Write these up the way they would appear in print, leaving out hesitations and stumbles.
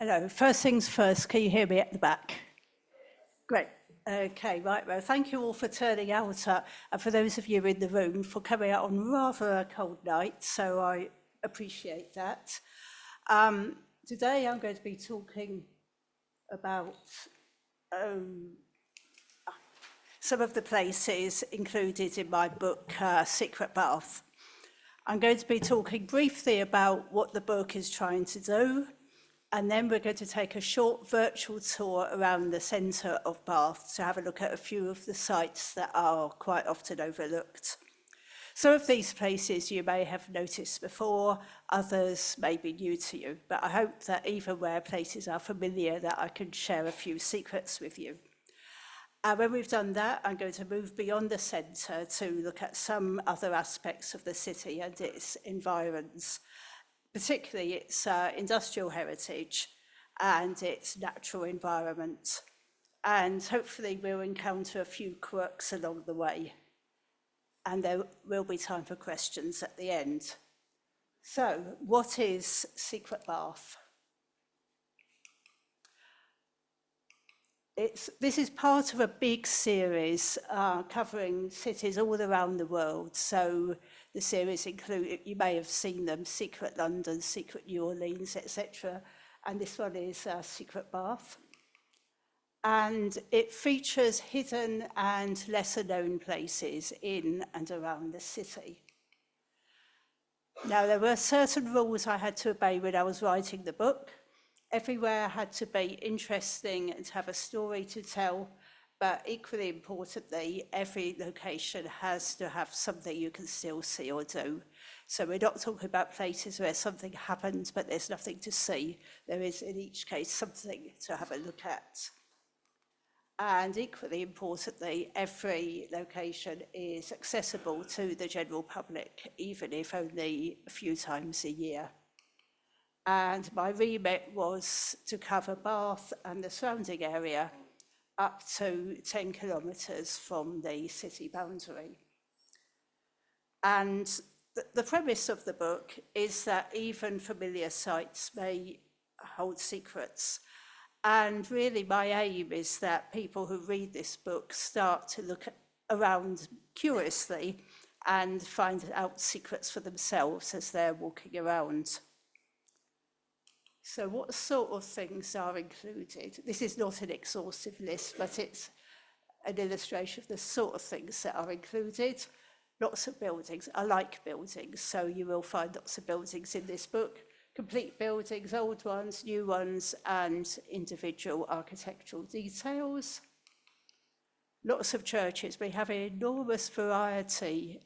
Hello, first things first, can you hear me at the back? Great. Okay, right, well, thank you all for turning out, and for those of you in the room for coming out on rather a cold night, so I appreciate that. Today I'm going to be talking about some of the places included in my book, Secret Bath. I'm going to be talking briefly about what the book is trying to do, and then we're going to take a short virtual tour around the centre of Bath to have a look at a few of the sites that are quite often overlooked. Some of these places you may have noticed before, others may be new to you, but I hope that even where places are familiar that I can share a few secrets with you. And when we've done that, I'm going to move beyond the centre to look at some other aspects of the city and its environs, particularly its industrial heritage and its natural environment. And hopefully we'll encounter a few quirks along the way. And there will be time for questions at the end. So, what is Secret Bath? This is part of a big series covering cities all around the world. So the series include, you may have seen them, Secret London, Secret New Orleans, etc. And this one is Secret Bath. And it features hidden and lesser known places in and around the city. Now, there were certain rules I had to obey when I was writing the book. Everywhere had to be interesting and have a story to tell, but equally importantly, every location has to have something you can still see or do. So we're not talking about places where something happens, but there's nothing to see. There is, in each case, something to have a look at. And equally importantly, every location is accessible to the general public, even if only a few times a year. And my remit was to cover Bath and the surrounding area up to 10 kilometres from the city boundary. And the premise of the book is that even familiar sites may hold secrets. And really my aim is that people who read this book start to look around curiously and find out secrets for themselves as they're walking around. So what sort of things are included? This is not an exhaustive list, but it's an illustration of the sort of things that are included. Lots of buildings. I like buildings, so you will find lots of buildings in this book. Complete buildings, old ones, new ones, and individual architectural details. Lots of churches. We have an enormous diversity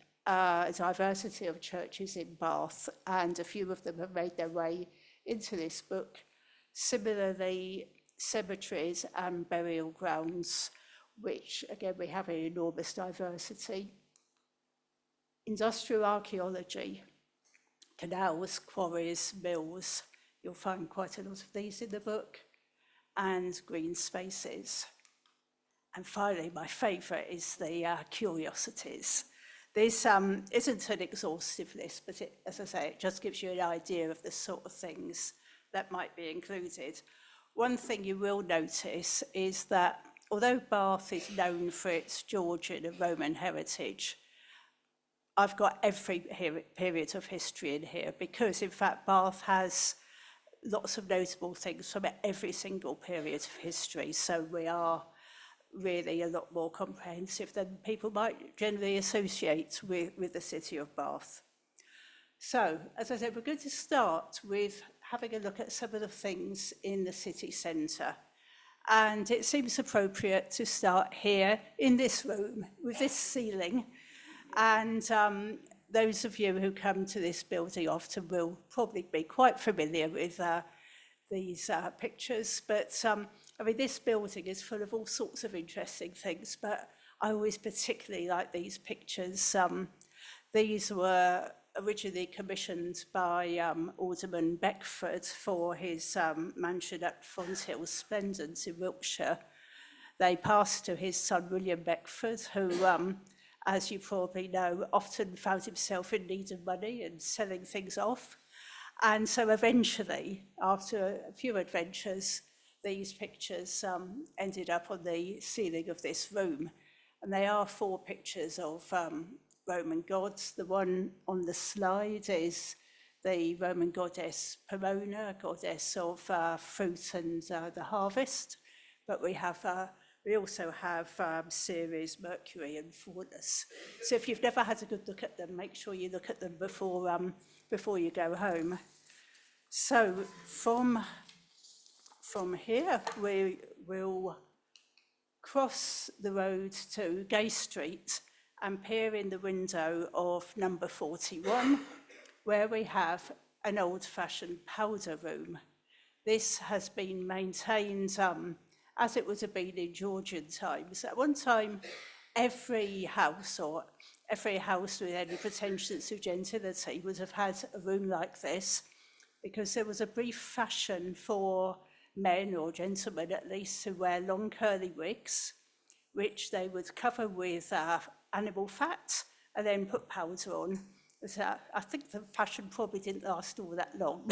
of churches in Bath, and a few of them have made their way into this book. Similarly, cemeteries and burial grounds, which again we have an enormous diversity. Industrial archaeology, canals, quarries, mills, you'll find quite a lot of these in the book, and green spaces. And finally, my favourite is the curiosities. This isn't an exhaustive list, but as I say, it just gives you an idea of the sort of things that might be included. One thing you will notice is that although Bath is known for its Georgian and Roman heritage, I've got every period of history in here because, in fact, Bath has lots of notable things from every single period of history. So we are really a lot more comprehensive than people might generally associate with the city of Bath. So, as I said, we're going to start with having a look at some of the things in the city centre. And it seems appropriate to start here in this room with this ceiling. And those of you who come to this building often will probably be quite familiar with these pictures, but I mean, this building is full of all sorts of interesting things, but I always particularly like these pictures. These were originally commissioned by Alderman Beckford for his mansion at Fonthill Splendent in Wiltshire. They passed to his son William Beckford, who, as you probably know, often found himself in need of money and selling things off. And so eventually, after a few adventures, these pictures ended up on the ceiling of this room. And they are 4 pictures of Roman gods. The one on the slide is the Roman goddess Pomona, goddess of fruit and the harvest. But we also have Ceres, Mercury, and Faunus. So if you've never had a good look at them, make sure you look at them before you go home. So from here, we will cross the road to Gay Street and peer in the window of number 41, where we have an old-fashioned powder room. This has been maintained as it would have been in Georgian times. At one time, every house with any pretensions of gentility would have had a room like this, because there was a brief fashion for men, or gentlemen at least, to wear long curly wigs, which they would cover with animal fat and then put powder on. So I think the fashion probably didn't last all that long.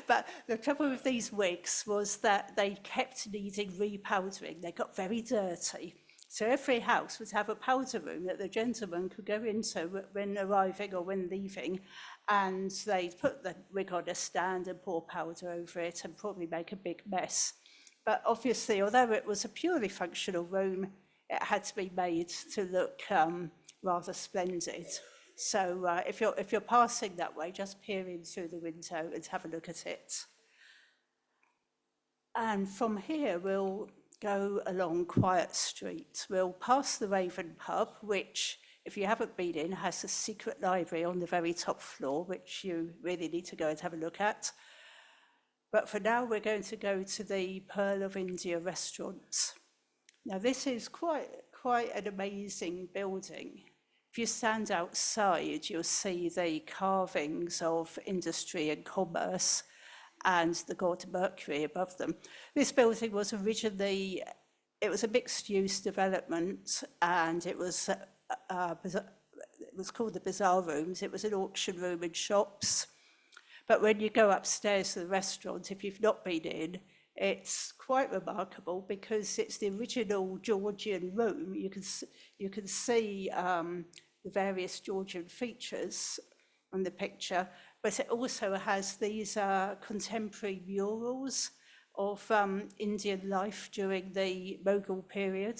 But the trouble with these wigs was that they kept needing repowdering. They got very dirty. So every house would have a powder room that the gentleman could go into when arriving or when leaving, and they'd put the wig on a stand and pour powder over it and probably make a big mess. But obviously, although it was a purely functional room, it had to be made to look rather splendid. So if you're passing that way, just peer in through the window and have a look at it. And from here, we'll go along Quiet Street. We'll pass the Raven Pub, which, if you haven't been in, has a secret library on the very top floor, which you really need to go and have a look at. But for now, we're going to go to the Pearl of India restaurant. Now, this is quite an amazing building. If you stand outside, you'll see the carvings of industry and commerce and the god Mercury above them. This building was originally, it was a mixed-use development, and it was called the Bazaar Rooms. It was an auction room and shops. But when you go upstairs to the restaurant, if you've not been in, it's quite remarkable because it's the original Georgian room. You can see the various Georgian features on the picture, but it also has these contemporary murals of Indian life during the Mughal period.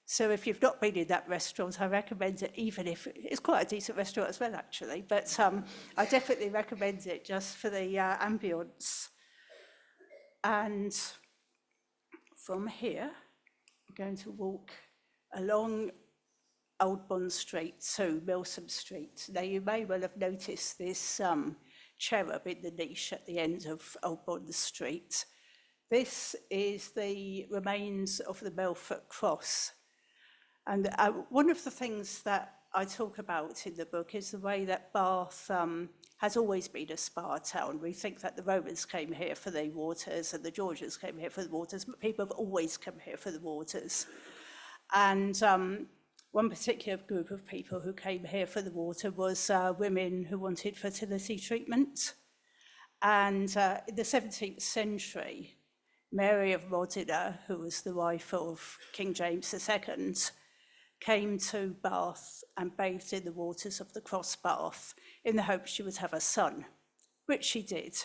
So if you've not been in that restaurant, I recommend it, even if it's quite a decent restaurant as well, actually. But I definitely recommend it just for the ambience. And from here, I'm going to walk along Old Bond Street to Milsom Street. Now, you may well have noticed this cherub in the niche at the end of Old Bond Street. This is the remains of the Melfort Cross. And one of the things that I talk about in the book is the way that Bath has always been a spa town. We think that the Romans came here for the waters and the Georgians came here for the waters, but people have always come here for the waters. And one particular group of people who came here for the water was women who wanted fertility treatment. And in the 17th century, Mary of Modena, who was the wife of King James II, came to Bath and bathed in the waters of the Cross Bath in the hope she would have a son, which she did.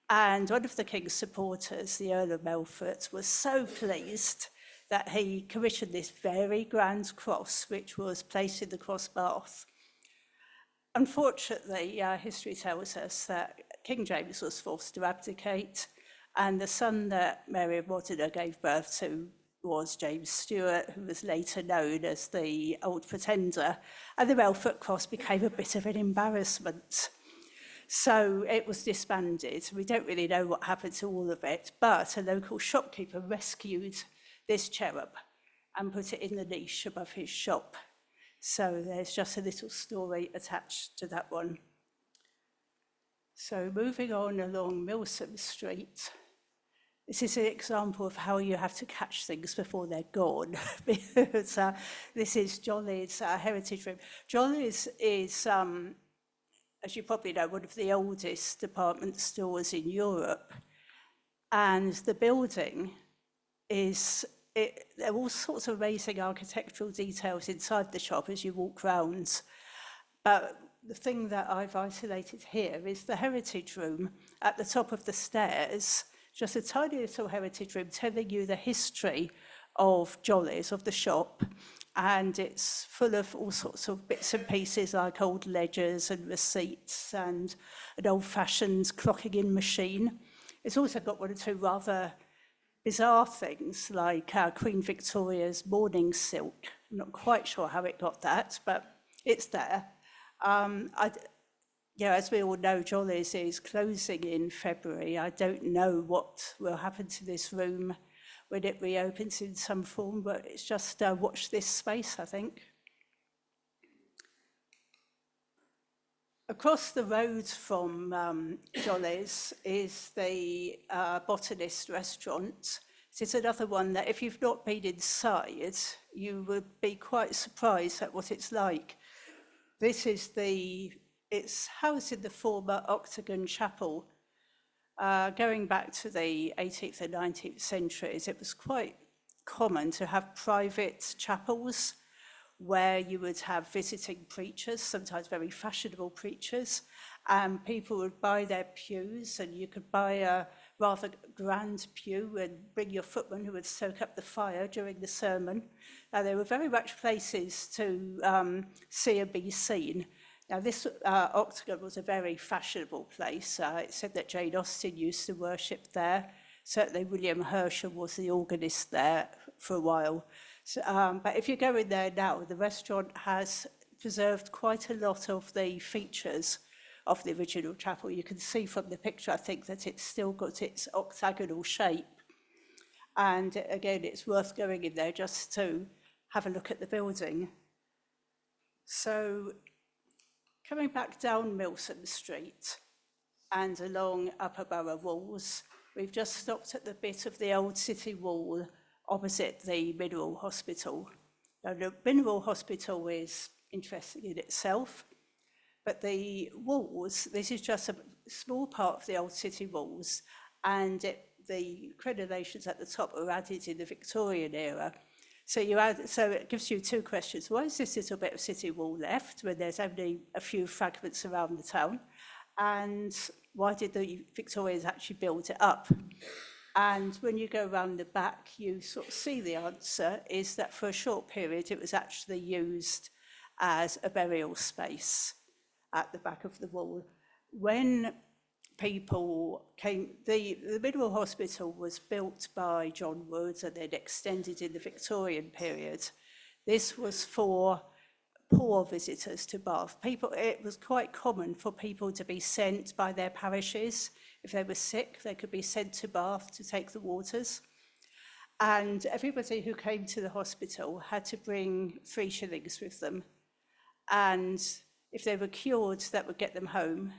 And one of the king's supporters, the Earl of Melfort, was so pleased that he commissioned this very grand cross, which was placed in the Cross Bath. Unfortunately, history tells us that King James was forced to abdicate, and the son that Mary of Modena gave birth to was James Stewart, who was later known as the Old Pretender, and the Melfort Cross became a bit of an embarrassment. So it was disbanded. We don't really know what happened to all of it, but a local shopkeeper rescued this cherub and put it in the niche above his shop. So there's just a little story attached to that one. So moving on along Milsom Street, this is an example of how you have to catch things before they're gone. Because this is Jolly's heritage room. Jolly's is as you probably know, one of the oldest department stores in Europe. And the building there are all sorts of amazing architectural details inside the shop as you walk round. But the thing that I've isolated here is the heritage room at the top of the stairs, just a tiny little heritage room telling you the history of Jolly's, of the shop. And it's full of all sorts of bits and pieces like old ledgers and receipts and an old-fashioned clocking-in machine. It's also got one or two rather bizarre things like Queen Victoria's mourning silk. I'm not quite sure how it got that, but it's there. As we all know, Jolly's is closing in February. I don't know what will happen to this room when it reopens in some form, but it's just watch this space, I think. Across the road from Jolly's is the Botanist restaurant. It's another one that if you've not been inside, you would be quite surprised at what it's like. It's housed in the former Octagon Chapel. Going back to the 18th and 19th centuries, it was quite common to have private chapels where you would have visiting preachers, sometimes very fashionable preachers, and people would buy their pews, and you could buy a rather grand pew and bring your footman who would soak up the fire during the sermon. They were very much places to see and be seen. Now, this Octagon was a very fashionable place. It said that Jane Austen used to worship there. Certainly William Herschel was the organist there for a while. So, but if you go in there now, the restaurant has preserved quite a lot of the features of the original chapel. You can see from the picture, I think, that it's still got its octagonal shape. And again, it's worth going in there just to have a look at the building. So coming back down Milsom Street and along Upper Borough Walls, we've just stopped at the bit of the old city wall opposite the Mineral Hospital. Now, the Mineral Hospital is interesting in itself, but the walls, this is just a small part of the old city walls, and the crenellations at the top were added in the Victorian era. So it gives you two questions. Why is this little bit of city wall left when there's only a few fragments around the town? And why did the Victorians actually build it up? And when you go around the back, you sort of see the answer is that for a short period, it was actually used as a burial space at the back of the wall. When people came, the Mineral Hospital was built by John Wood and then extended in the Victorian period. This was for poor visitors to Bath. It was quite common for people to be sent by their parishes. If they were sick, they could be sent to Bath to take the waters. And everybody who came to the hospital had to bring 3 shillings with them. And if they were cured, that would get them home.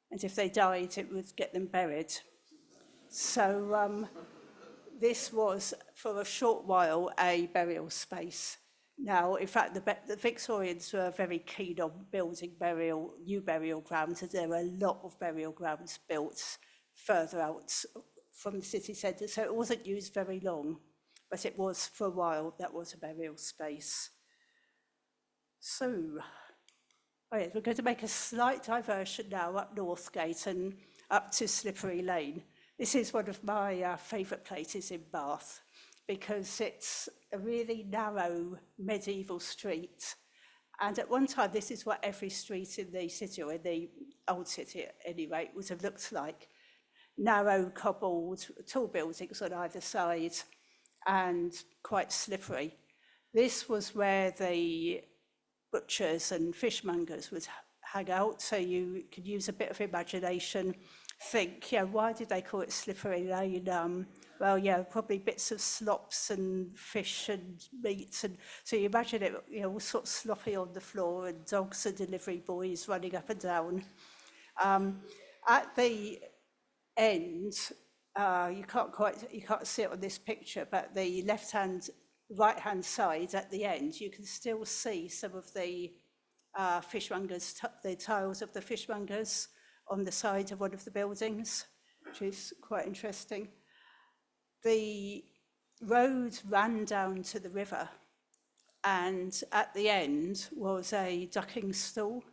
And if they died, it would get them buried. So this was, for a short while, a burial space. Now, in fact, the Victorians were very keen on building new burial grounds, and there were a lot of burial grounds built further out from the city centre. So it wasn't used very long, but it was, for a while, that was a burial space. So, yes, we're going to make a slight diversion now up Northgate and up to Slippery Lane. This is one of my favourite places in Bath because it's a really narrow medieval street. And at one time, this is what every street in the city, or in the old city anyway, would have looked like. Narrow, cobbled, tall buildings on either side and quite slippery. This was where the butchers and fishmongers would hang out, so you could use a bit of imagination, think, why did they call it Slippery Lane? Probably bits of slops and fish and meat, and so you imagine it, all sort of sloppy on the floor and dogs and delivery boys running up and down. At the end, you can't see it on this picture, but the right-hand side at the end, you can still see some of the fishmongers, the tiles of the fishmongers on the side of one of the buildings, which is quite interesting. The road ran down to the river, and at the end was a ducking stool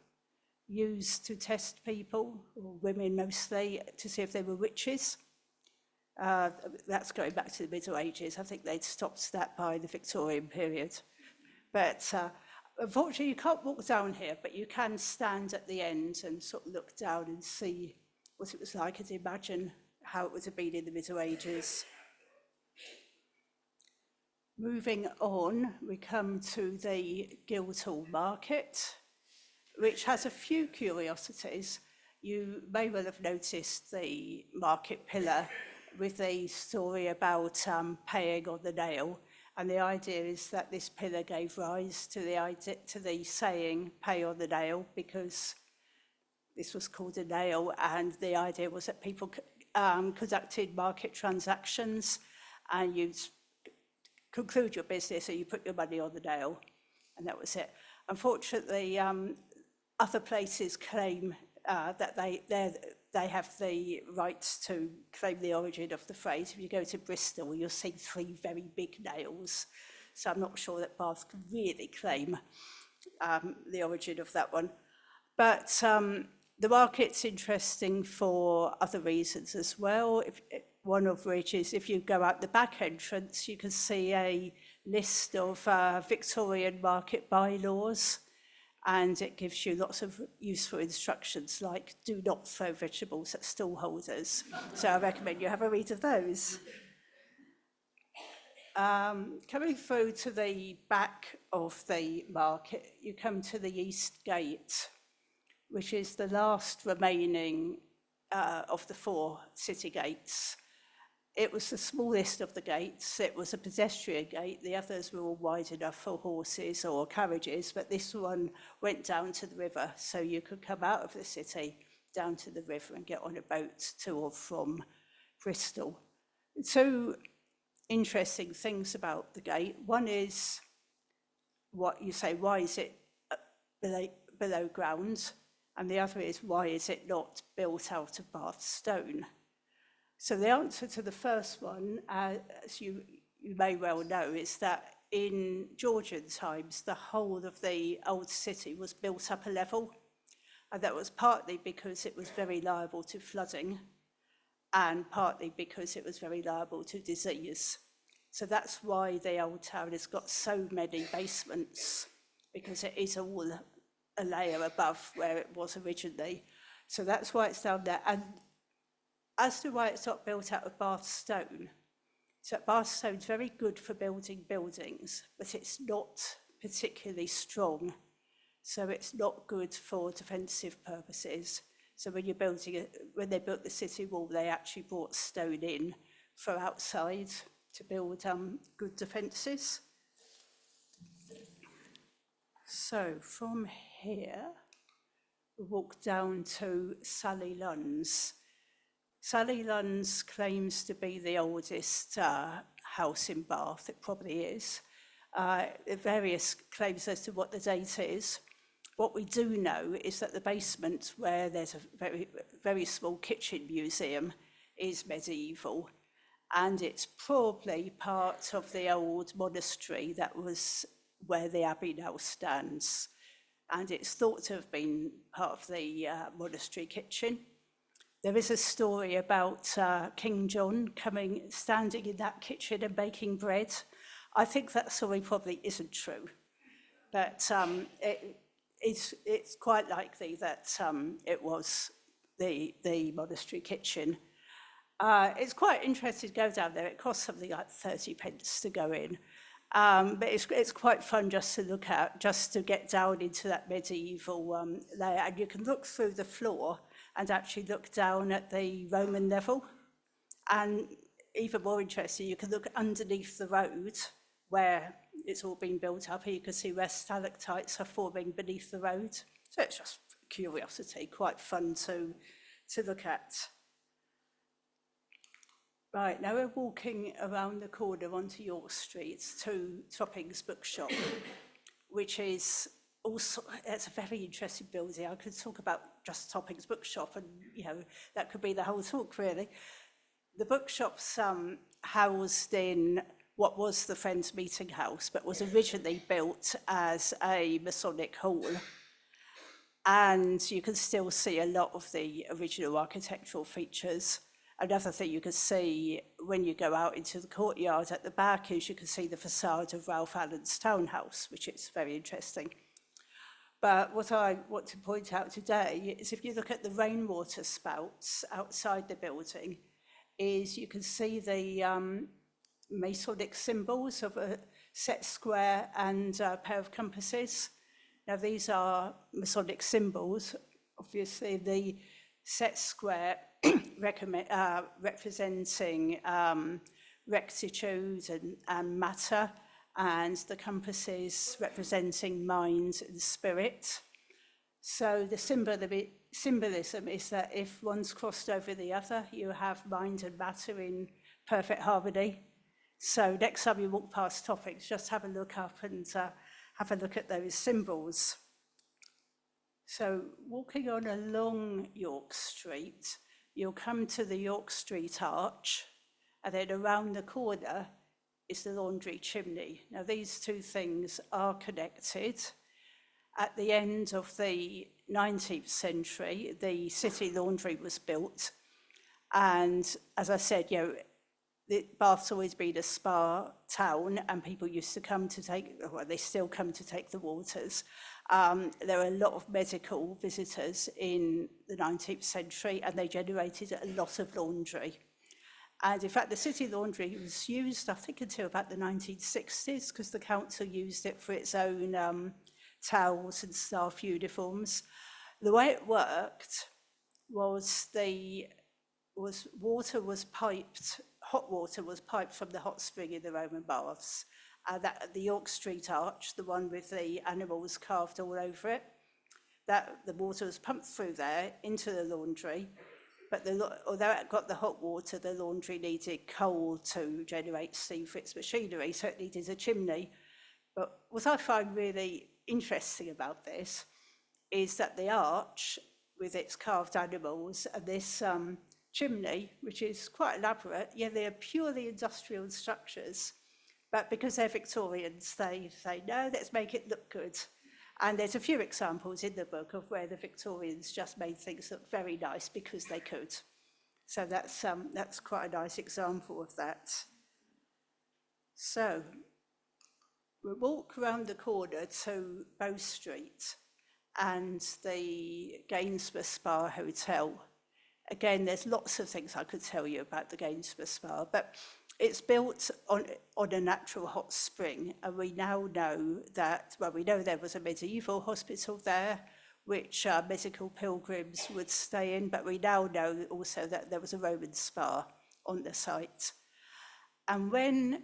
used to test people, or women mostly, to see if they were witches. That's going back to the Middle Ages. I think they'd stopped that by the Victorian period. But unfortunately, you can't walk down here, but you can stand at the end and sort of look down and see what it was like and imagine how it would have been in the Middle Ages. Moving on, we come to the Guildhall Market, which has a few curiosities. You may well have noticed the market pillar with the story about paying on the nail. And the idea is that this pillar gave rise to the saying, pay on the nail, because this was called a nail. And the idea was that people conducted market transactions, and you'd conclude your business and you put your money on the nail, and that was it. Unfortunately, other places claim that they have the rights to claim the origin of the phrase. If you go to Bristol, you'll see 3 very big nails. So I'm not sure that Bath can really claim the origin of that one. But the market's interesting for other reasons as well. One of which is if you go out the back entrance, you can see a list of Victorian market bylaws, and it gives you lots of useful instructions like do not throw vegetables at stallholders. So I recommend you have a read of those. Coming through to the back of the market, you come to the East Gate, which is the last remaining of the 4 city gates. It was the smallest of the gates. It was a pedestrian gate. The others were all wide enough for horses or carriages, but this one went down to the river, so you could come out of the city down to the river and get on a boat to or from Bristol. 2 interesting things about the gate. One is what you say, why is it below ground? And the other is, why is it not built out of Bath stone? So the answer to the first one, as you may well know, is that in Georgian times, the whole of the old city was built up a level. And that was partly because it was very liable to flooding, and partly because it was very liable to disease. So that's why the old town has got so many basements, because it is all a layer above where it was originally. So that's why it's down there. And as to why it's not built out of Bath stone, so Bath stone's very good for building buildings, but it's not particularly strong. So it's not good for defensive purposes. So when you're building it, when they built the city wall, they actually brought stone in for outside to build good defences. So from here, we walk down to Sally Lunn's. Sally Lunn's claims to be the oldest house in Bath. It probably is. Various claims as to what the date is. What we do know is that the basement, where there's a very, very small kitchen museum, is medieval. And it's probably part of the old monastery that was where the abbey now stands. And it's thought to have been part of the monastery kitchen. There is a story about King John standing in that kitchen and baking bread. I think that story probably isn't true, but it's quite likely that it was the monastery kitchen. It's quite interesting to go down there. It costs something like 30 pence to go in. But it's quite fun just to look at, just to get down into that medieval layer. And you can look through the floor and actually look down at the Roman level. And even more interesting, you can look underneath the road where it's all been built up, and you can see where stalactites are forming beneath the road. So it's just a curiosity, quite fun to look at. Right, now we're walking around the corner onto York Street to Toppings bookshop, which is also, it's a very interesting building. I could talk about just Toppings bookshop, and that could be the whole talk really. The bookshop's housed in what was the Friends Meeting House, but was originally built as a Masonic hall. And you can still see a lot of the original architectural features. Another thing you can see when you go out into the courtyard at the back is you can see the facade of Ralph Allen's townhouse, which is very interesting. But what I want to point out today is if you look at the rainwater spouts outside the building, is you can see the Masonic symbols of a set square and a pair of compasses. Now these are Masonic symbols. Obviously the set square representing rectitude and matter, and the compasses representing mind and spirit. So the symbolism is that if one's crossed over the other, you have mind and matter in perfect harmony. So next time you walk past Toppings, just have a look up and have a look at those symbols. So walking on along York Street, you'll come to the York Street Arch, and then around the corner is the laundry chimney. Now these two things are connected. At the end of the 19th century, the city laundry was built. And as I said, Bath's always been a spa town, and people used to come to they still come to take the waters. There were a lot of medical visitors in the 19th century, and they generated a lot of laundry. And in fact, the city laundry was used, I think, until about the 1960s, because the council used it for its own towels and staff uniforms. The way it worked was water was piped, hot water was piped from the hot spring in the Roman baths. The York Street Arch, the one with the animals carved all over it, the water was pumped through there into the laundry. But although it got the hot water, the laundry needed coal to generate steam for its machinery, so it needed a chimney. But what I find really interesting about this is that the arch, with its carved animals, and this chimney, which is quite elaborate, they're purely industrial structures. But because they're Victorians, they say, no, let's make it look good. And there's a few examples in the book of where the Victorians just made things look very nice because they could. So that's quite a nice example of that. So we'll walk around the corner to Beau Street and the Gainsborough Spa Hotel. Again, there's lots of things I could tell you about the Gainsborough Spa, but it's built on a natural hot spring, and we now know that, we know there was a medieval hospital there, which medical pilgrims would stay in, but we now know also that there was a Roman spa on the site. And when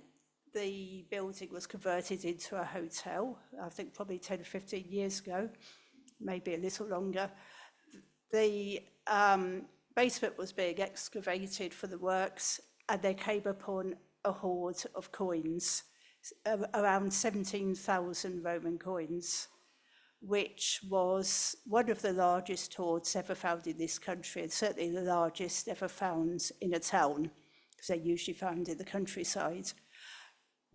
the building was converted into a hotel, I think probably 10 or 15 years ago, maybe a little longer, the basement was being excavated for the works, and they came upon a hoard of coins, around 17,000 Roman coins, which was one of the largest hoards ever found in this country, and certainly the largest ever found in a town, because they're usually found in the countryside.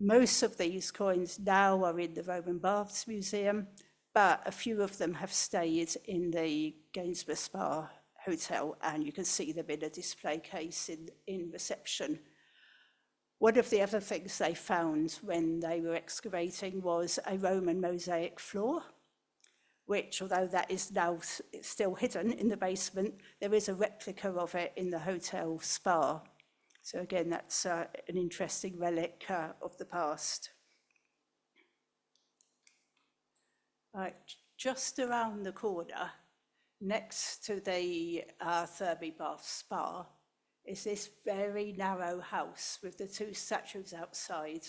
Most of these coins now are in the Roman Baths Museum, but a few of them have stayed in the Gainsborough Spa Hotel, and you can see them in a display case in reception. One of the other things they found when they were excavating was a Roman mosaic floor, which, although that is now still hidden in the basement, there is a replica of it in the hotel spa. So again, that's an interesting relic of the past. Right, just around the corner, next to the Thurby Bath Spa, is this very narrow house with the two statues outside.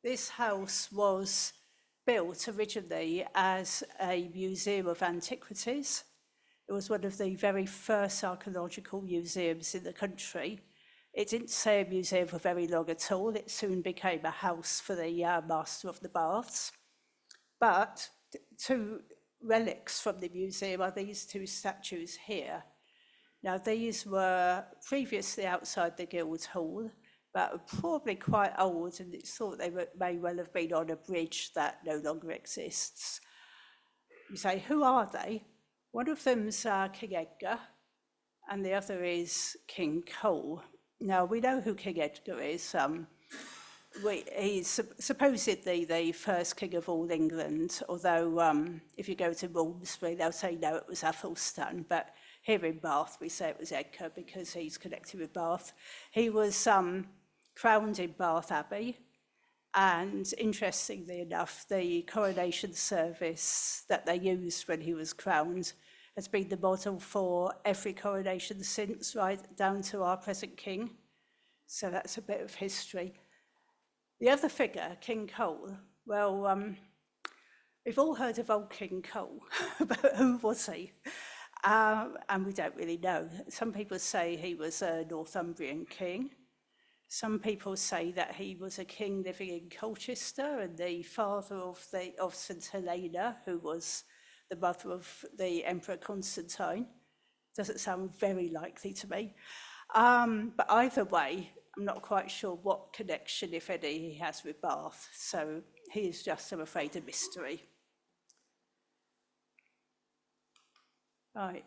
This house was built originally as a museum of antiquities. It was one of the very first archaeological museums in the country. It didn't stay a museum for very long at all. It soon became a house for the master of the baths. But two relics from the museum are these two statues here. Now, these were previously outside the Guildhall, but are probably quite old, and it's thought they may well have been on a bridge that no longer exists. You say, who are they? One of them's King Edgar, and the other is King Cole. Now, we know who King Edgar is. He's supposedly the first king of all England, although if you go to Malmesbury, they'll say no, it was Athelstan, but here in Bath, we say it was Edgar because he's connected with Bath. He was crowned in Bath Abbey, and interestingly enough, the coronation service that they used when he was crowned has been the model for every coronation since, right down to our present king. So that's a bit of history. The other figure, King Cole, well, we've all heard of old King Cole, but who was he? And we don't really know. Some people say he was a Northumbrian king. Some people say that he was a king living in Colchester and the father of St. Helena, who was the mother of the Emperor Constantine. Doesn't sound very likely to me. But either way, I'm not quite sure what connection, if any, he has with Bath. So he is just, I'm afraid, a mystery. Right.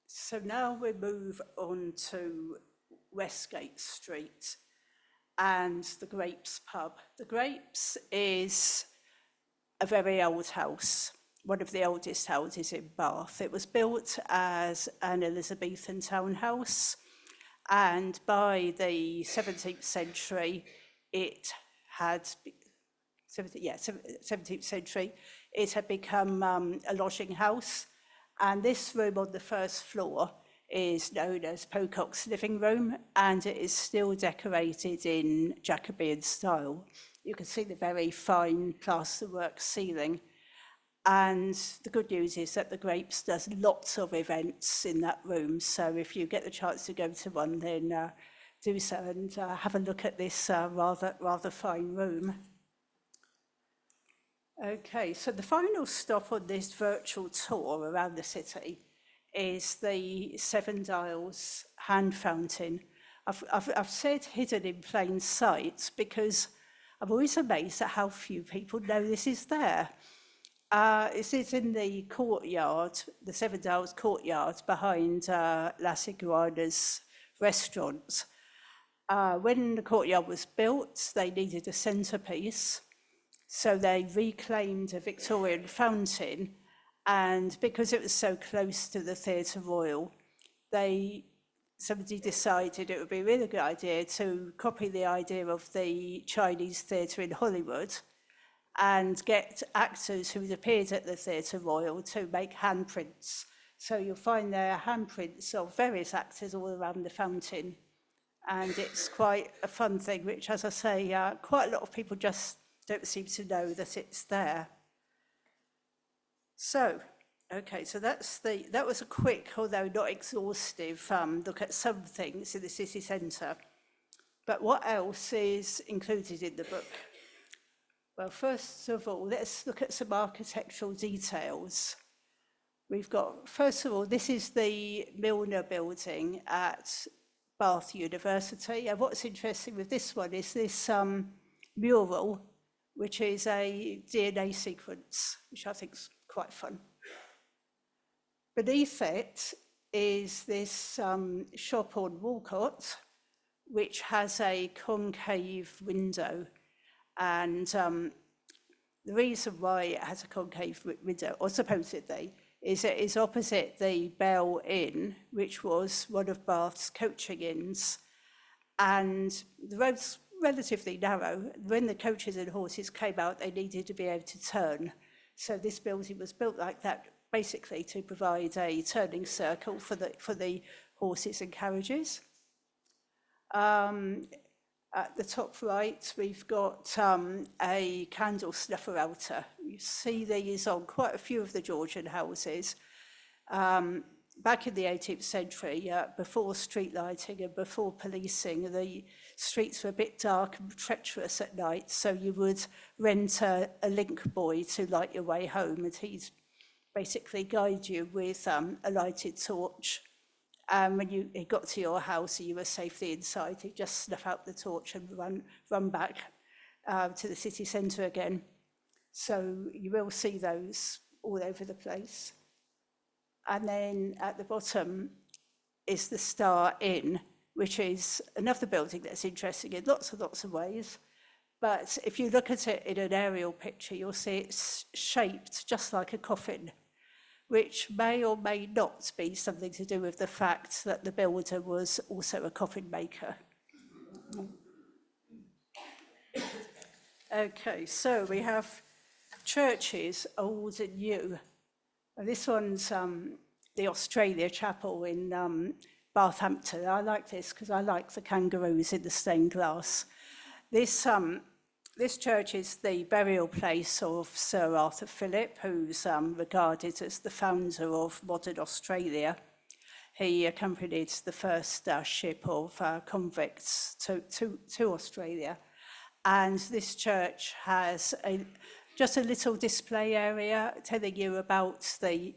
So now we move on to Westgate Street and the Grapes pub. The Grapes is a very old house, one of the oldest houses in Bath. It was built as an Elizabethan townhouse, and by the 17th century, it had 17th century, it had become a lodging house. And this room on the first floor is known as Pocock's living room, and it is still decorated in Jacobean style. You can see the very fine plasterwork ceiling. And the good news is that the Grapes does lots of events in that room. So if you get the chance to go to one, then do so and have a look at this rather fine room. Okay, so the final stop on this virtual tour around the city is the Seven Dials hand fountain. I've said hidden in plain sight because I'm always amazed at how few people know this is there. It is in the courtyard, the Seven Dials courtyard behind Las Iguanas restaurant. When the courtyard was built, they needed a centrepiece. So they reclaimed a Victorian fountain, and because it was so close to the Theatre Royal, somebody decided it would be a really good idea to copy the idea of the Chinese theatre in Hollywood and get actors who had appeared at the Theatre Royal to make handprints. So you'll find there handprints of various actors all around the fountain, and it's quite a fun thing, which, as I say, quite a lot of people just don't seem to know that it's there. So, okay, so that was a quick, although not exhaustive, look at some things in the city centre. But what else is included in the book? Well, first of all, let's look at some architectural details. We've got, first of all, this is the Milner building at Bath University. And what's interesting with this one is this mural, which is a DNA sequence, which I think is quite fun. Beneath it is this shop on Walcott, which has a concave window. And the reason why it has a concave window, or supposedly, is it is opposite the Bell Inn, which was one of Bath's coaching inns. And the road's relatively narrow. When the coaches and horses came out, they needed to be able to turn. So this building was built like that, basically to provide a turning circle for the horses and carriages. At the top right, we've got a candle snuffer outer. You see these on quite a few of the Georgian houses. back in the 18th century, before street lighting and before policing, the streets were a bit dark and treacherous at night, so you would rent a link boy to light your way home, and he'd basically guide you with a lighted torch. When you got to your house and you were safely inside, he'd just snuff out the torch and run back to the city centre again. So you will see those all over the place. And then at the bottom is the Star Inn, which is another building that's interesting in lots and lots of ways. But if you look at it in an aerial picture, you'll see it's shaped just like a coffin, which may or may not be something to do with the fact that the builder was also a coffin maker. Okay, so we have churches, old and new. And this one's the Australia Chapel in Barthampton. I like this because I like the kangaroos in the stained glass. This church is the burial place of Sir Arthur Phillip, who's regarded as the founder of modern Australia. He accompanied the first ship of convicts to Australia. And this church has just a little display area telling you about the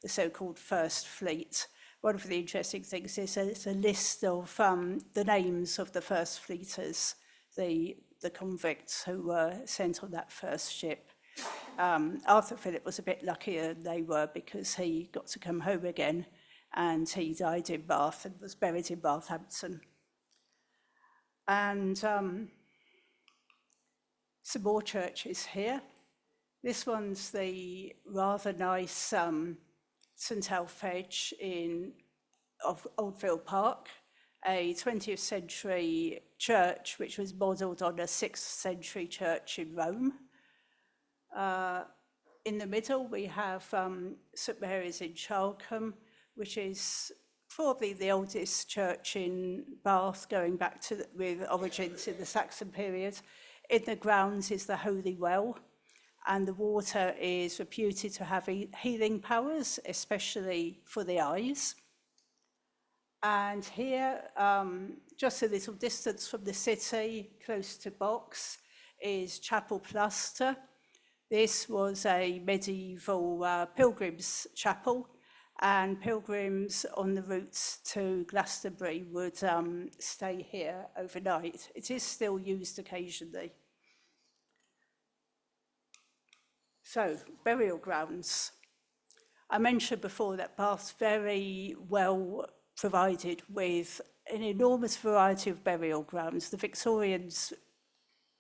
so-called First Fleet. One of the interesting things is it's a list of the names of the First Fleeters, the convicts who were sent on that first ship. Arthur Phillip was a bit luckier than they were because he got to come home again, and he died in Bath and was buried in Barthampton. And some more churches here. This one's the rather nice St Alphege of Oldfield Park, a 20th century church which was modelled on a 6th century church in Rome. In the middle we have St Mary's in Chalcombe, which is probably the oldest church in Bath, going back to with origins in the Saxon period. In the grounds is the Holy Well, and the water is reputed to have healing powers, especially for the eyes. And here, just a little distance from the city, close to Box, is Chapel Plaster. This was a medieval pilgrims' chapel, and pilgrims on the route to Glastonbury would stay here overnight. It is still used occasionally. So, burial grounds. I mentioned before that Bath's very well provided with an enormous variety of burial grounds. The Victorians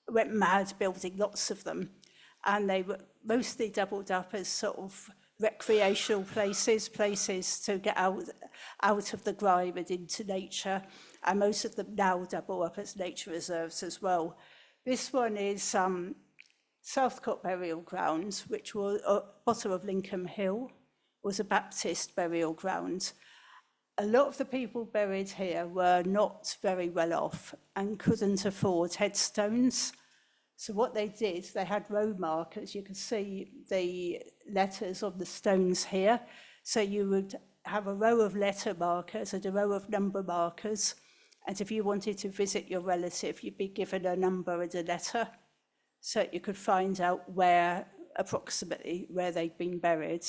went mad building lots of them, and they were mostly doubled up as sort of recreational places to get out of the grime and into nature, and most of them now double up as nature reserves as well. This one is Southcote Burial Ground, which was bottom of Lincoln Hill, was a Baptist burial ground. A lot of the people buried here were not very well off and couldn't afford headstones. So what they did, they had row markers. You can see the letters on the stones here. So you would have a row of letter markers and a row of number markers. And if you wanted to visit your relative, you'd be given a number and a letter, so you could find out approximately where they'd been buried.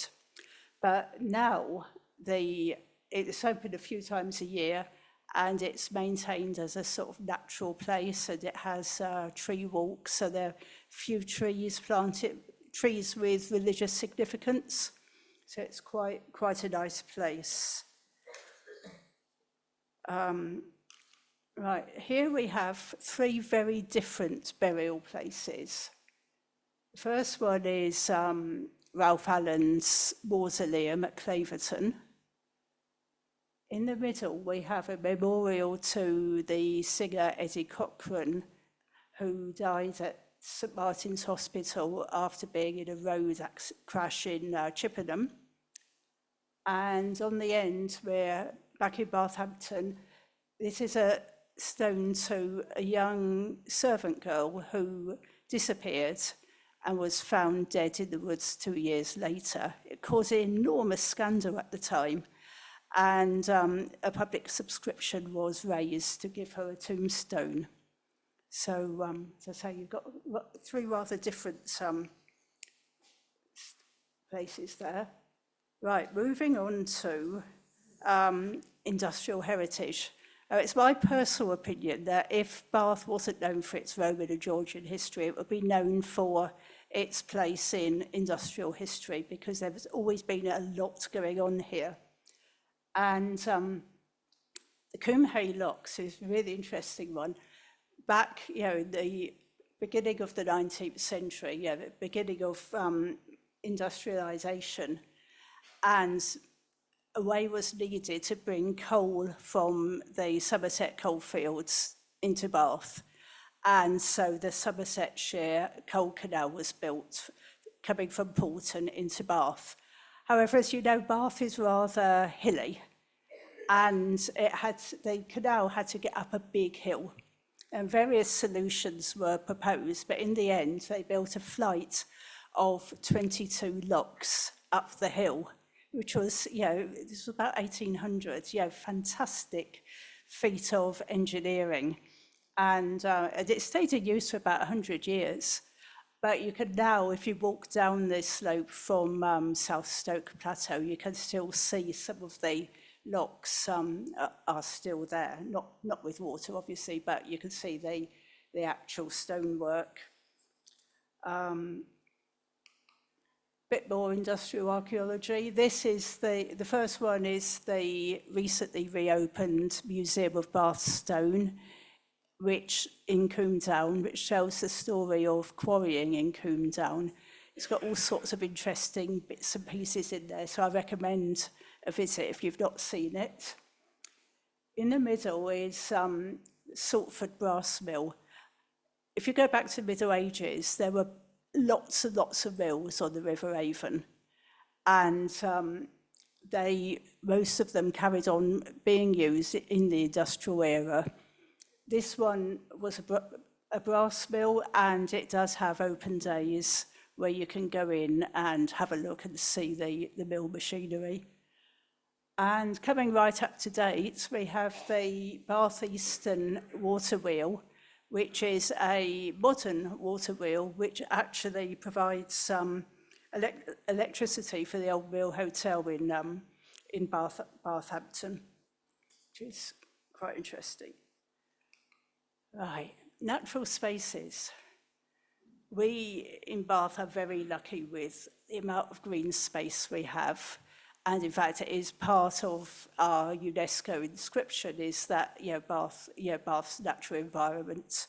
But now it's open a few times a year, and it's maintained as a sort of natural place, and it has tree walks, so there are few trees planted, trees with religious significance. So it's quite a nice place. Right, here we have three very different burial places. The first one is Ralph Allen's mausoleum at Claverton. In the middle, we have a memorial to the singer Eddie Cochran, who died at St Martin's Hospital after being in a road crash in Chippenham. And on the end, we're back in Barthampton. This is a stone to a young servant girl who disappeared and was found dead in the woods 2 years later. It caused an enormous scandal at the time. and a public subscription was raised to give her a tombstone. So, as I say, you've got three rather different places there. Right, moving on to industrial heritage. It's my personal opinion that if Bath wasn't known for its Roman and Georgian history, it would be known for its place in industrial history, because there's always been a lot going on here. And the Coombe Locks is a really interesting one. Back, in the beginning of the 19th century, the beginning of industrialisation, and a way was needed to bring coal from the Somerset coalfields into Bath. And so the Somersetshire Coal Canal was built, coming from Poulton into Bath. However, as you know, Bath is rather hilly, and the canal had to get up a big hill. And various solutions were proposed, but in the end, they built a flight of 22 locks up the hill, which was, this was about 1800, fantastic feat of engineering. And it stayed in use for about 100 years. But you can now, if you walk down this slope from South Stoke Plateau, you can still see some of the locks are still there. Not with water, obviously, but you can see the actual stonework. Bit more industrial archaeology. This is the first one is the recently reopened Museum of Bath Stone, which in Combe Down, which tells the story of quarrying in Combe Down. It's got all sorts of interesting bits and pieces in there, so I recommend a visit if you've not seen it. In the middle is Saltford Brass Mill. If you go back to the Middle Ages, there were lots and lots of mills on the River Avon, and most of them carried on being used in the industrial era. This one was a brass mill, and it does have open days where you can go in and have a look and see the mill machinery. And coming right up to date, we have the Bath Eastern water wheel, which is a modern water wheel which actually provides some electricity for the Old Mill Hotel in Bathampton, which is quite interesting. Right, natural spaces. We in Bath are very lucky with the amount of green space we have. And in fact, it is part of our UNESCO inscription is that, Bath's natural environment.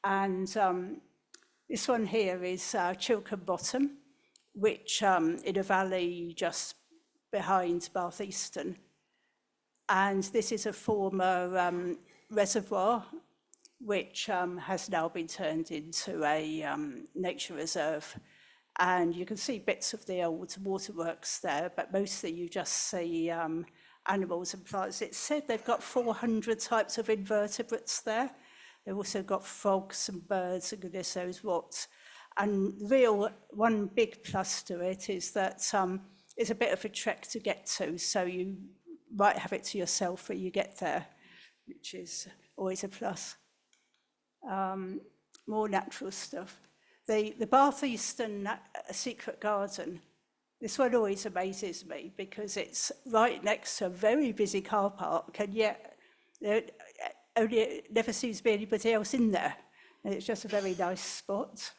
And this one here is Chilcombe Bottom, which in a valley just behind Bath Eastern. And this is a former reservoir, which has now been turned into a nature reserve. And you can see bits of the old waterworks there, but mostly you just see animals and plants. It's said they've got 400 types of invertebrates there. They've also got frogs and birds and goodness knows what. And one big plus to it is that it's a bit of a trek to get to, so you might have it to yourself when you get there, which is always a plus. More natural stuff. The Bath Eastern Secret Garden, this one always amazes me because it's right next to a very busy car park, and yet there never seems to be anybody else in there. And it's just a very nice spot.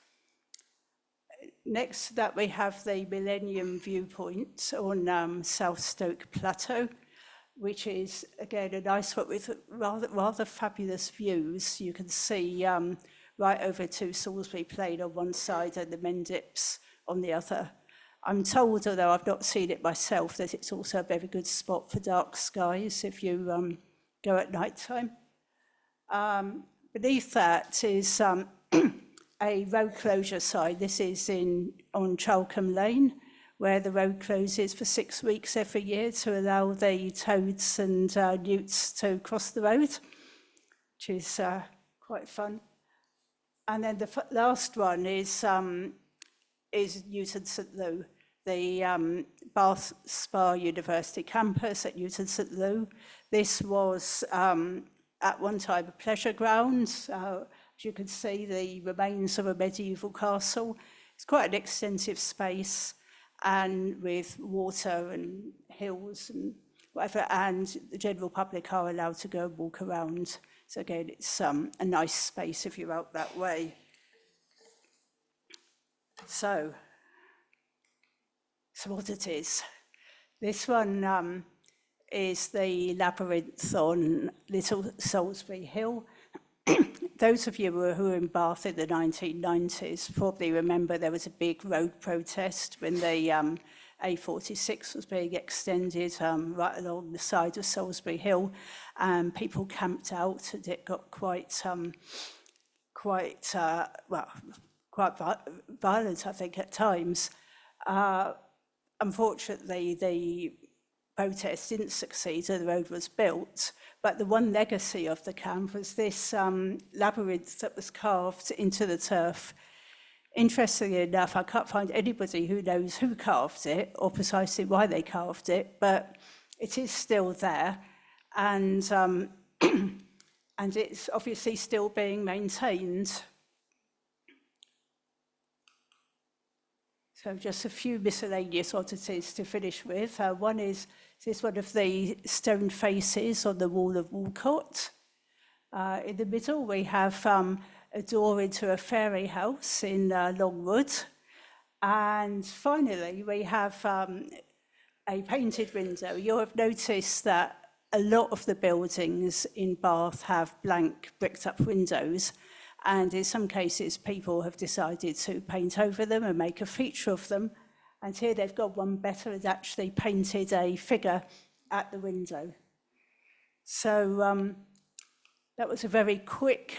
Next to that, we have the Millennium Viewpoints on South Stoke Plateau, which is, again, a nice one with rather fabulous views. You can see right over to Salisbury Plain on one side and the Mendips on the other. I'm told, although I've not seen it myself, that it's also a very good spot for dark skies if you go at night time. Beneath that is a road closure sign. This is on Chalcombe Lane, where the road closes for 6 weeks every year to allow the toads and newts to cross the road, which is quite fun. And then the last one is Newton St Lou. the Bath Spa University campus at Newton St Lou. This was at one time a pleasure ground. As you can see, the remains of a medieval castle. It's quite an extensive space, and with water and hills and whatever, and the general public are allowed to go and walk around. So again, it's a nice space if you're out that way. So, some oddities. This one is the labyrinth on Little Salisbury Hill. Those of you who were in Bath in the 1990s probably remember there was a big road protest when the A46 was being extended right along the side of Salisbury Hill, and people camped out, and it got quite violent, I think, at times. Unfortunately, the protest didn't succeed, and the road was built. But the one legacy of the camp was this labyrinth that was carved into the turf. Interestingly enough, I can't find anybody who knows who carved it or precisely why they carved it, but it is still there, and and it's obviously still being maintained. So just a few miscellaneous oddities to finish with. One is this one of the stone faces on the wall of Walcott. In the middle, we have a door into a fairy house in Longwood. And finally, we have a painted window. You'll have noticed that a lot of the buildings in Bath have blank bricked up windows. And in some cases, people have decided to paint over them and make a feature of them. And here they've got one better and actually painted a figure at the window. So that was a very quick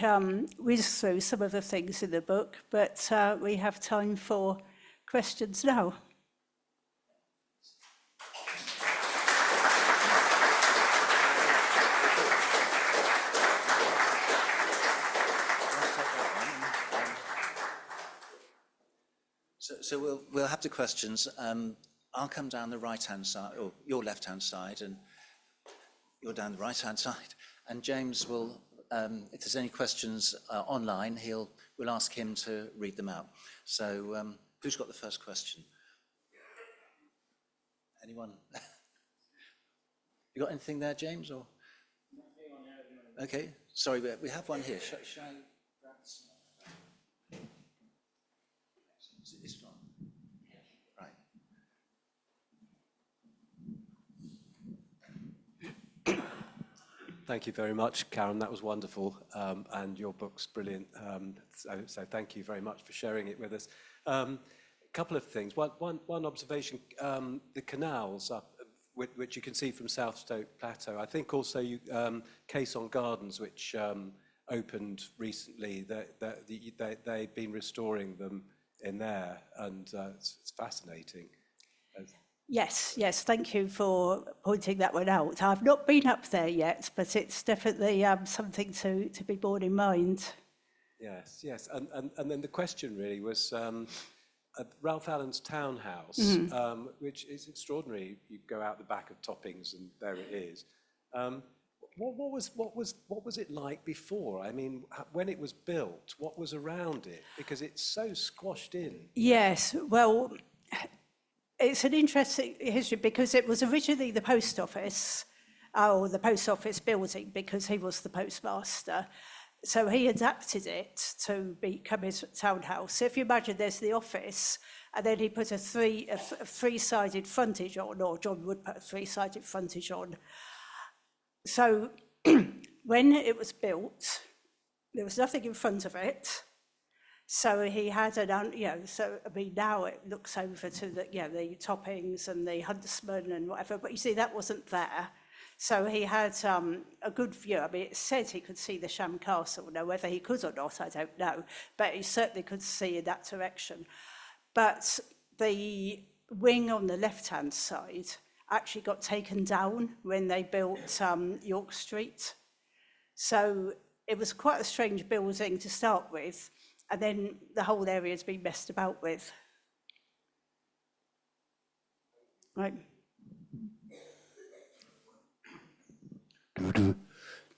whiz through some of the things in the book, but we have time for questions now. So we'll have the questions. I'll come down the right-hand side, or your left-hand side, and you're down the right-hand side. And James will, if there's any questions online, we'll ask him to read them out. So who's got the first question? Anyone? You got anything there, James? Or? Okay, sorry, we have one here. Shall I grab this? It's on. Right. Thank you very much, Karen. That was wonderful, and your book's brilliant. So thank you very much for sharing it with us. A couple of things. One observation: the canals up, which you can see from South Stoke Plateau. I think also Caisson Gardens, which opened recently. They've been restoring them in there, and it's fascinating. Yes, thank you for pointing that one out. I've not been up there yet, but it's definitely something to be borne in mind. Yes, and then the question really was Ralph Allen's townhouse, which is extraordinary. You go out the back of Toppings, and there it is. What was it like before? I mean, when it was built, what was around it? Because it's so squashed in. Yes, well, it's an interesting history because it was originally the post office, or the post office building, because he was the postmaster. So he adapted it to become his townhouse. So if you imagine there's the office, and then he put a three-sided frontage on, or John would put a three-sided frontage on. So when it was built, there was nothing in front of it. So he had so I mean, now it looks over to the Toppings and the Huntsman and whatever, but you see, that wasn't there. So he had a good view. I mean, it said he could see the Sham Castle. Now, whether he could or not, I don't know, but he certainly could see in that direction. But the wing on the left-hand side actually got taken down when they built York Street. So it was quite a strange building to start with, and then the whole area has been messed about with. Right.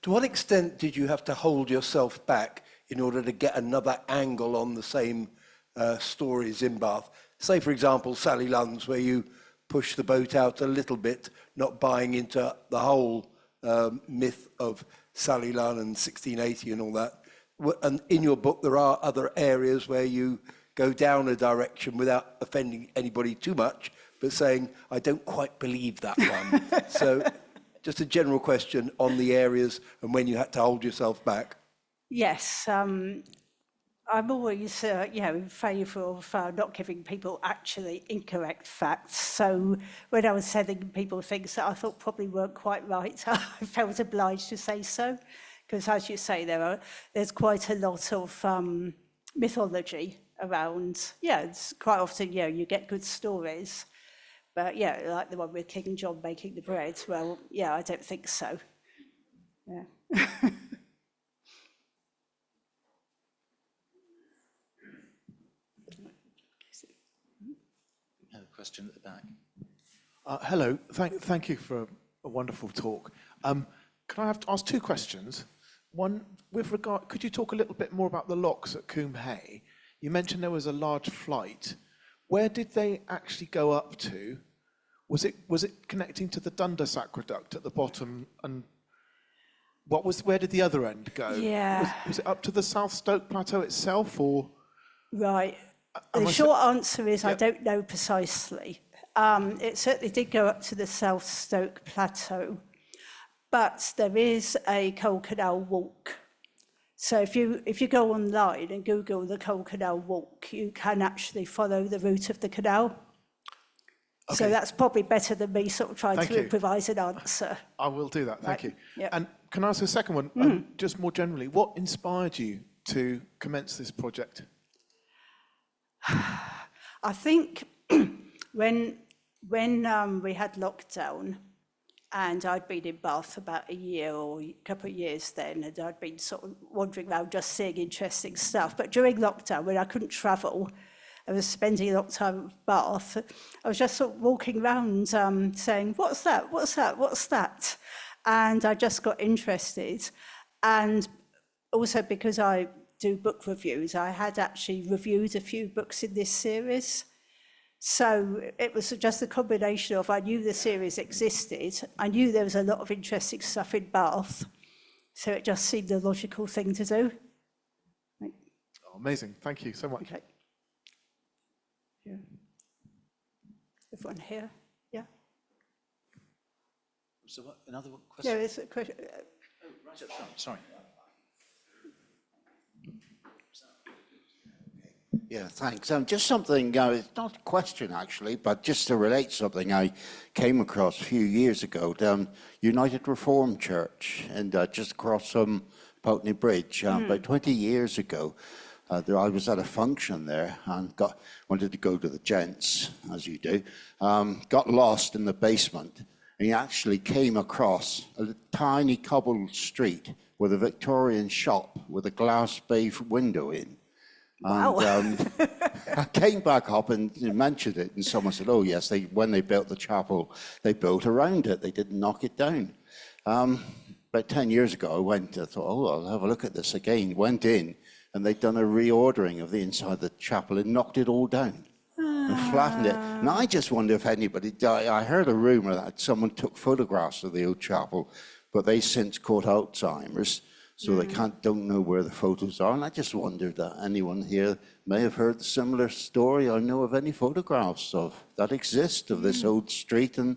To what extent did you have to hold yourself back in order to get another angle on the same stories in Bath? Say, for example, Sally Lunn's, where you push the boat out a little bit, not buying into the whole myth of Sally Lunn and 1680 and all that. And in your book, there are other areas where you go down a direction without offending anybody too much, but saying, I don't quite believe that one. So just a general question on the areas and when you had to hold yourself back. Yes, I'm always, in favour of not giving people actually incorrect facts. So when I was telling people things that I thought probably weren't quite right, I felt obliged to say so. Because as you say, there's quite a lot of mythology around. Yeah, it's quite often, you get good stories. But yeah, like the one with King John making the bread. Well, yeah, I don't think so. Yeah. Question at the back. Hello, thank you for a wonderful talk. Can I ask two questions? One, with regard, could you talk a little bit more about the locks at Coombe Hay? You mentioned there was a large flight. Where did they actually go up to? Was it connecting to the Dundas Aqueduct at the bottom? And where did the other end go? Yeah. Was it up to the South Stoke Plateau itself, or? Right. The short answer is I don't know precisely. It certainly did go up to the South Stoke Plateau, but there is a Coal Canal walk. So if you go online and Google the Coal Canal walk, you can actually follow the route of the canal. Okay. So that's probably better than me sort of trying to improvise an answer. I will do that, thank you. Yep. And can I ask a second one, just more generally, what inspired you to commence this project? I think when we had lockdown, and I'd been in Bath about a year or a couple of years then, and I'd been sort of wandering around just seeing interesting stuff. But during lockdown, when I couldn't travel, I was spending a lot of time in Bath, I was just sort of walking around saying, what's that, what's that, what's that? And I just got interested. And also because I do book reviews, I had actually reviewed a few books in this series. So it was just a combination of, I knew the series existed, I knew there was a lot of interesting stuff in Bath, so it just seemed a logical thing to do. Oh, amazing, thank you so much. Okay. Yeah. Everyone here? Yeah? So what, another question? Yeah, there's a question. Oh, right up front, sorry. Yeah, thanks. Just something, it's not a question actually, but just to relate something I came across a few years ago down United Reformed Church, and just across Putney Bridge. About 20 years ago, I was at a function there and wanted to go to the gents, as you do, got lost in the basement, and he actually came across a tiny cobbled street with a Victorian shop with a glass bay window in. Wow. And I came back up and mentioned it, and someone said, oh yes, when they built the chapel, they built around it, they didn't knock it down. About 10 years ago, I thought, oh, I'll have a look at this again. Went in, and they'd done a reordering of the inside of the chapel and knocked it all down and flattened it. And I just wonder if anybody, I heard a rumour that someone took photographs of the old chapel, but they since caught Alzheimer's. So they don't know where the photos are. And I just wondered that anyone here may have heard a similar story or know of any photographs that exist of this old street and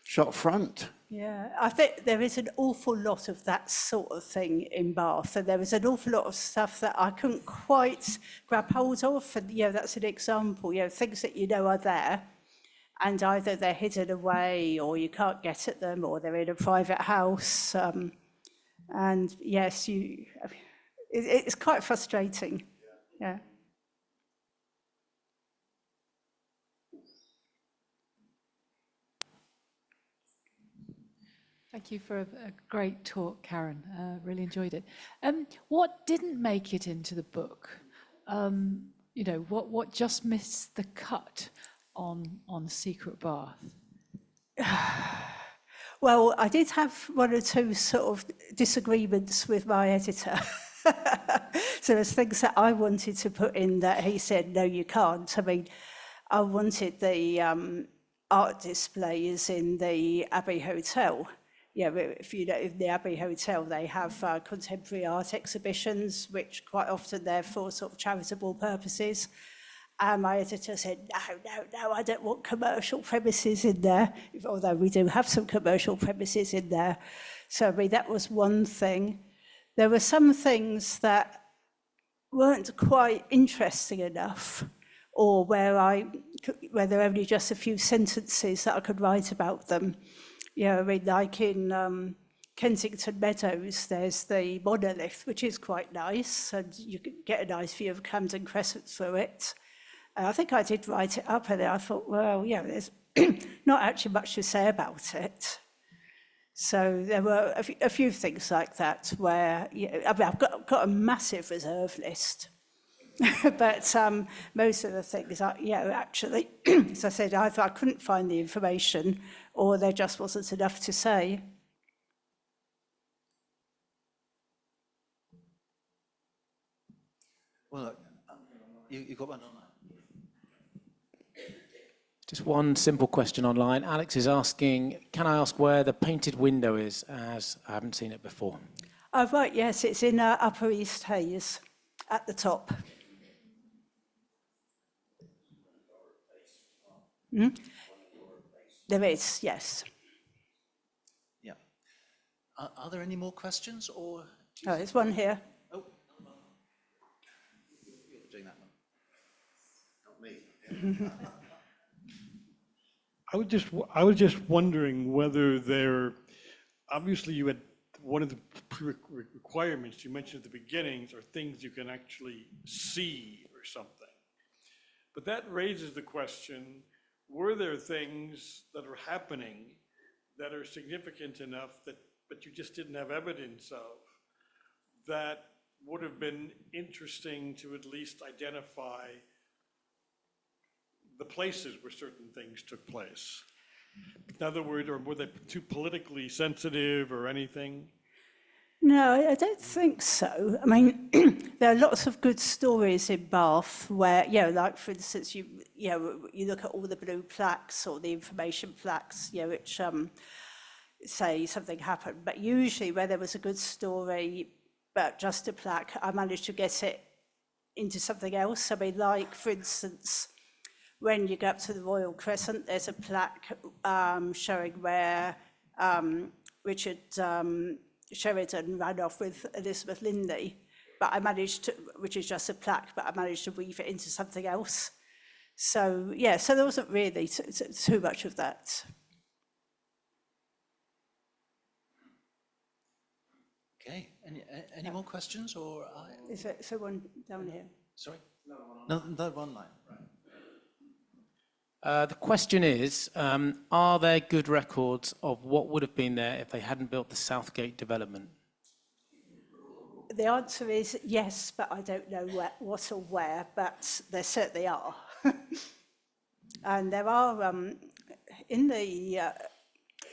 shop front. Yeah, I think there is an awful lot of that sort of thing in Bath, and there is an awful lot of stuff that I couldn't quite grab hold of, and that's an example, things that are there, and either they're hidden away, or you can't get at them, or they're in a private house, and yes, it's quite frustrating, yeah. Thank you for a great talk, Karen. Really enjoyed it. What didn't make it into the book? What just missed the cut on Secret Bath? Well, I did have one or two sort of disagreements with my editor. So there's things that I wanted to put in that he said, no, you can't. I mean, I wanted the art displays in the Abbey Hotel. Yeah, if you know, in the Abbey Hotel, they have contemporary art exhibitions, which quite often they're for sort of charitable purposes. And my editor said, no, I don't want commercial premises in there, although we do have some commercial premises in there. So, I mean, that was one thing. There were some things that weren't quite interesting enough, or where there were only just a few sentences that I could write about them. You know, I mean, like in Kensington Meadows, there's the monolith, which is quite nice, and you can get a nice view of Camden Crescent through it. And I think I did write it up, and then I thought, well, yeah, there's not actually much to say about it. So there were a few things like that where, you know, I mean, I've got a massive reserve list. But most of the things, actually, as I said, either I couldn't find the information or there just wasn't enough to say. Well, you got one online. Just one simple question online. Alex is asking, can I ask where the painted window is, as I haven't seen it before? Oh, right, yes, it's in Upper East Hayes at the top. There is, yes. Yeah. Are there any more questions, or? Oh, there's one here. Oh, you're doing that one. Not me. I was just wondering whether obviously you had one of the requirements you mentioned at the beginnings are things you can actually see or something. But that raises the question, were there things that are happening that are significant enough but you just didn't have evidence of, that would have been interesting to at least identify the places where certain things took place? In other words, or were they too politically sensitive or anything? No, I don't think so. I mean, there are lots of good stories in Bath where, you know, like for instance, you look at all the blue plaques or the information plaques, you know, which say something happened. But usually where there was a good story, but just a plaque, I managed to get it into something else. I mean, like for instance, when you go up to the Royal Crescent, there's a plaque showing where Richard Sheridan ran off with Elizabeth Linley, but I managed to, which is just a plaque, but I managed to weave it into something else. So, yeah, so there wasn't really too much of that. Okay, any more questions, or? Is there someone down here? Sorry? No, one line, right. The question is, are there good records of what would have been there if they hadn't built the Southgate development? The answer is yes, but I don't know what or where, but there certainly are. And there are, in the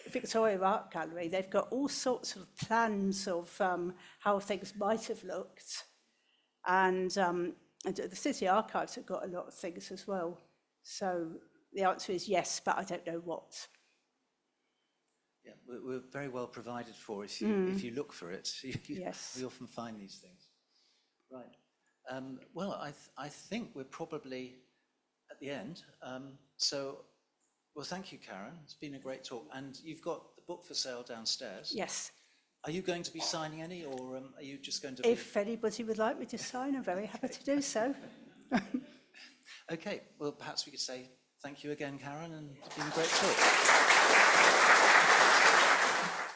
Victoria Art Gallery, they've got all sorts of plans of how things might have looked. And the City Archives have got a lot of things as well. So the answer is yes, but I don't know what. Yeah, we're very well provided for if you look for it. Yes. We often find these things. Right. Well, I think we're probably at the end. Well, thank you, Karen. It's been a great talk. And you've got the book for sale downstairs. Yes. Are you going to be signing any, or are you just going to? If anybody would like me to sign, I'm very happy to do so. Okay. Well, perhaps we could say thank you again, Karen, and it's been a great talk.